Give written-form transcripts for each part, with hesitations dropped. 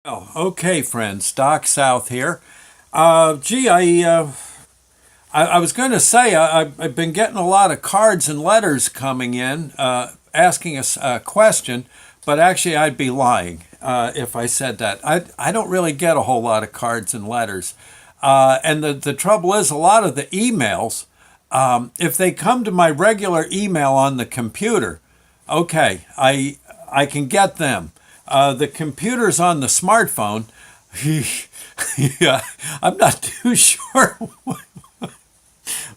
Oh, okay, friends. Doc South here. Gee, I was going to say I've been getting a lot of cards and letters coming in asking us a question, but actually I'd be lying if I said that. I don't really get a whole lot of cards and letters, and the trouble is a lot of the emails, if they come to my regular email on the computer, okay, I can get them. The computers on the smartphone, yeah, I'm not too sure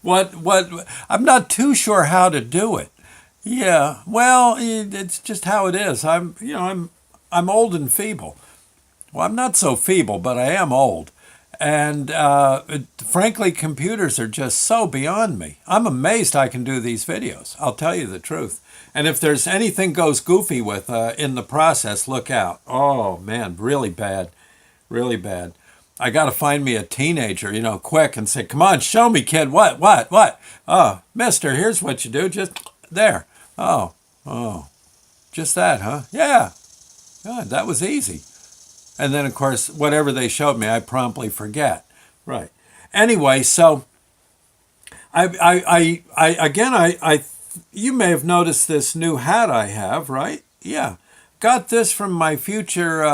what I'm not too sure how to do it. Yeah, well, it's just how it is. I'm old and feeble. Well, I'm not so feeble, but I am old. And frankly, computers are just so beyond me. I'm amazed I can do these videos. I'll tell you the truth. And if there's anything goes goofy with in the process, look out. Oh man, really bad, really bad. I got to find me a teenager, quick and say, "Come on, show me, kid. What? Oh, Mister, here's what you do. Just there. Oh, oh, just that, huh? Yeah. God, that was easy." And then, of course, whatever they showed me, I promptly forget. Right. Anyway, so I you may have noticed this new hat I have, right? Yeah. Got this from my future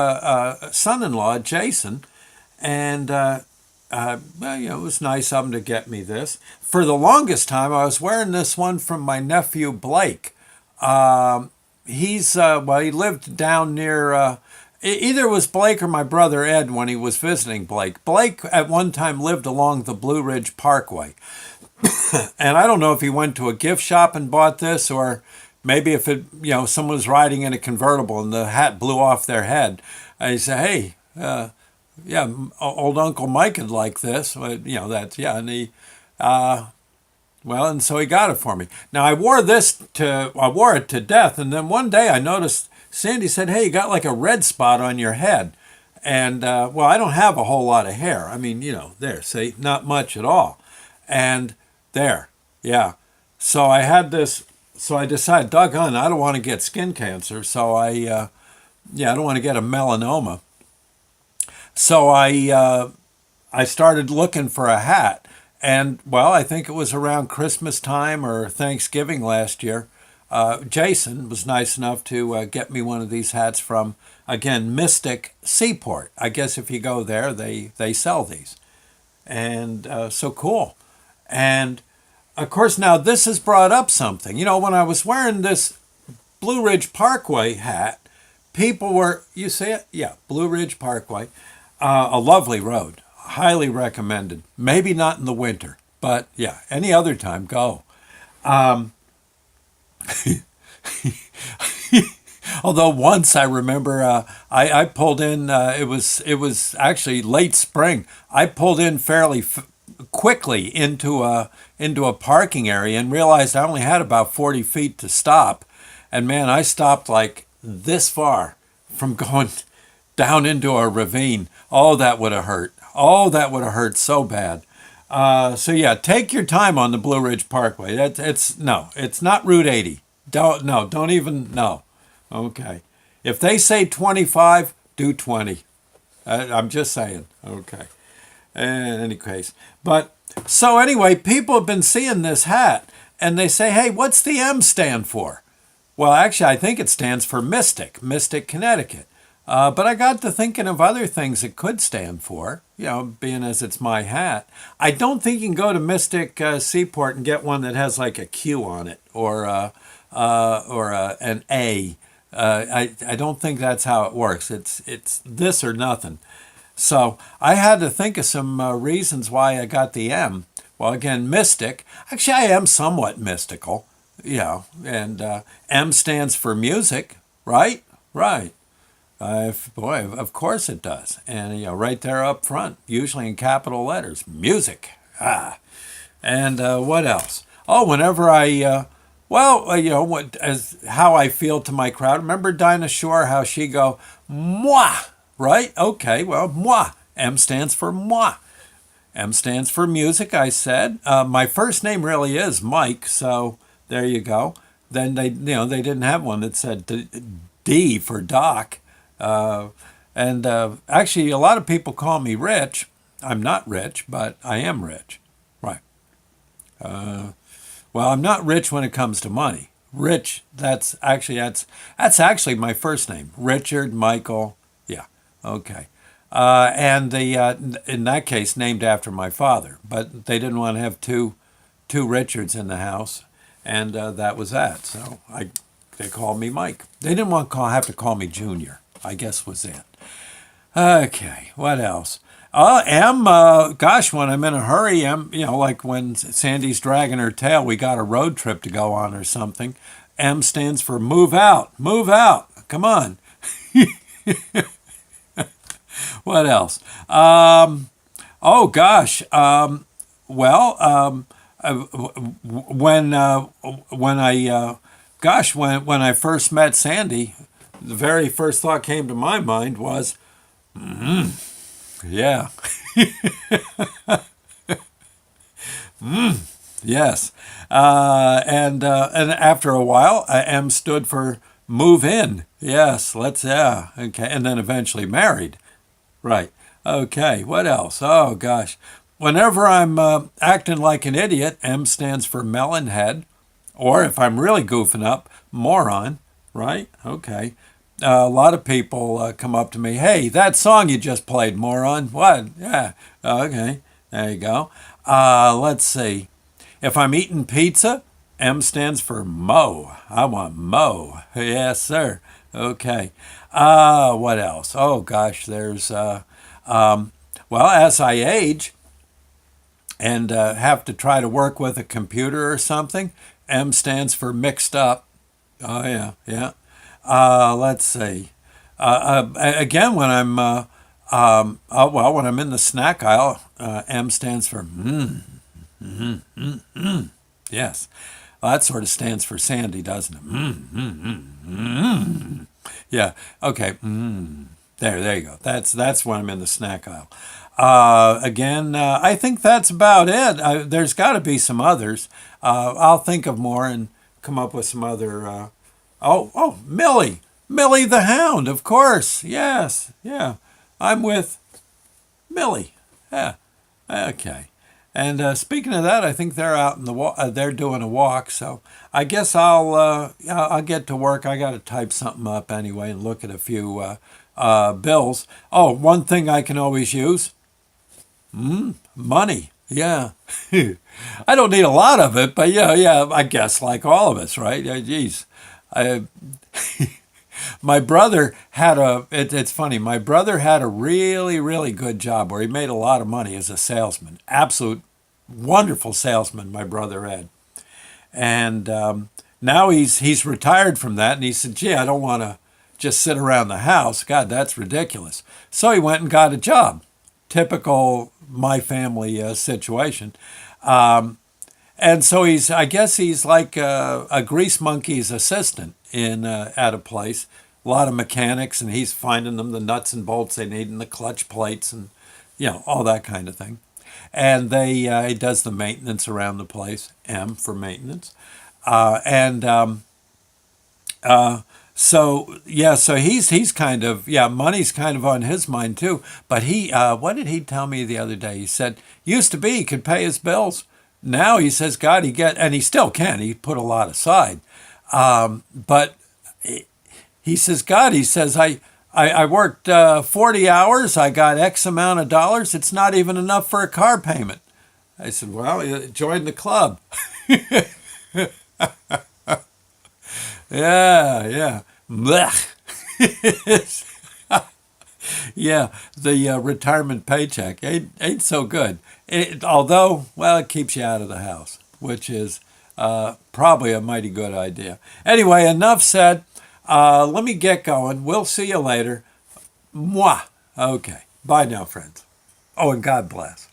son-in-law, Jason, and well, it was nice of him to get me this. For the longest time, I was wearing this one from my nephew Blake. Well, he lived down near. Either it was Blake or my brother Ed when he was visiting Blake. Blake at one time lived along the Blue Ridge Parkway. And I don't know if he went to a gift shop and bought this, or maybe if someone was riding in a convertible and the hat blew off their head. I said, "Hey, yeah, old Uncle Mike would like this." That's, yeah. And and so he got it for me. Now I wore it to death, and then one day I noticed Sandy said, "Hey, you got like a red spot on your head," and well, I don't have a whole lot of hair. I mean, there, see, not much at all, and there, yeah. So I had this. So I decided, doggone, I don't want to get skin cancer. So I don't want to get a melanoma. So I started looking for a hat. And, well, I think it was around Christmas time or Thanksgiving last year. Jason was nice enough to get me one of these hats from, again, Mystic Seaport. I guess if you go there, they sell these. And so cool. And, of course, now this has brought up something. When I was wearing this Blue Ridge Parkway hat, people were, you see it? Yeah, Blue Ridge Parkway. A lovely road. Highly recommended. Maybe not in the winter, but yeah, any other time, go. Um, Although once I remember, I pulled in. It was actually late spring. I pulled in fairly quickly into a parking area and realized I only had about 40 feet to stop. And man, I stopped like this far from going down into a ravine. Oh, that would have hurt. Oh, that would have hurt so bad. So yeah, take your time on the Blue Ridge Parkway. It's not Route 80. Don't even no. Okay, if they say 25, do 20. I'm just saying. Okay. In any case, but so anyway, people have been seeing this hat and they say, "Hey, what's the M stand for?" Well, actually, I think it stands for Mystic, Connecticut. But I got to thinking of other things it could stand for, being as it's my hat. I don't think you can go to Mystic Seaport and get one that has like a Q on it or an A. I don't think that's how it works. It's this or nothing. So I had to think of some reasons why I got the M. Well, again, mystic. Actually, I am somewhat mystical, and M stands for music, right? Right. Boy, of course it does. And, right there up front, usually in capital letters, music. Ah. And what else? Oh, whenever as how I feel to my crowd. Remember Dinah Shore, how she go, moi, right? Okay, well, moi. M stands for moi. M stands for music, I said. My first name really is Mike, so there you go. Then they didn't have one that said D for Doc. Uh, And actually, a lot of people call me rich. I'm not rich, but I am rich. Right. Well, I'm not rich when it comes to money. Rich, that's actually my first name, Richard Michael. Yeah, okay. And in that case, named after my father. But they didn't want to have two Richards in the house, and that was that. So they called me Mike. They didn't want to have to call me Junior, I guess was it. Okay, what else? Gosh, when I'm in a hurry, like when Sandy's dragging her tail, we got a road trip to go on or something. M stands for move out, move out. Come on. What else? Oh gosh. Well, when I first met Sandy, the very first thought came to my mind was, yeah. Yes. And after a while, M stood for move in. Yes, yeah. Okay. And then eventually married. Right. Okay. What else? Oh, gosh. Whenever I'm acting like an idiot, M stands for melon head. Or if I'm really goofing up, moron. Right? Okay. A lot of people come up to me, hey, that song you just played, moron. What? Yeah. Okay. There you go. Let's see. If I'm eating pizza, M stands for Mo. I want Mo. Yes, sir. Okay. What else? Oh, gosh, there's, as I age and have to try to work with a computer or something, M stands for mixed up. Oh, yeah, yeah. Let's see. Again, when I'm when I'm in the snack aisle, M stands for yes. Well, that sort of stands for Sandy, doesn't it? Yeah. Okay. There you go. That's when I'm in the snack aisle. Again, I think that's about it. There's got to be some others. I'll think of more and come up with some other. Millie. Millie the Hound, of course. Yes, yeah. I'm with Millie. Yeah. Okay. And speaking of that, I think they're out in the they're doing a walk. So I guess I'll get to work. I got to type something up anyway and look at a few bills. Oh, one thing I can always use: money. Yeah. I don't need a lot of it, but yeah. I guess like all of us, right? Yeah, geez. My brother had it's funny, my brother had a really, really good job where he made a lot of money as a salesman. Absolute wonderful salesman, my brother Ed. And now he's retired from that, and he said, gee, I don't want to just sit around the house. God, that's ridiculous. So he went and got a job. Typical my family situation. And so I guess he's like a grease monkey's assistant at a place. A lot of mechanics, and he's finding them the nuts and bolts they need and the clutch plates and, all that kind of thing. And he does the maintenance around the place, M for maintenance. So he's kind of, money's kind of on his mind too. But what did he tell me the other day? He said, used to be he could pay his bills. Now he says, God, and he still can. He put a lot aside. But he says, God, he says, I worked 40 hours. I got X amount of dollars. It's not even enough for a car payment. I said, well, join the club. Yeah. Blech. Yeah, the retirement paycheck ain't so good. Although, it keeps you out of the house, which is probably a mighty good idea. Anyway, enough said. Let me get going. We'll see you later. Mwah. Okay. Bye now, friends. Oh, and God bless.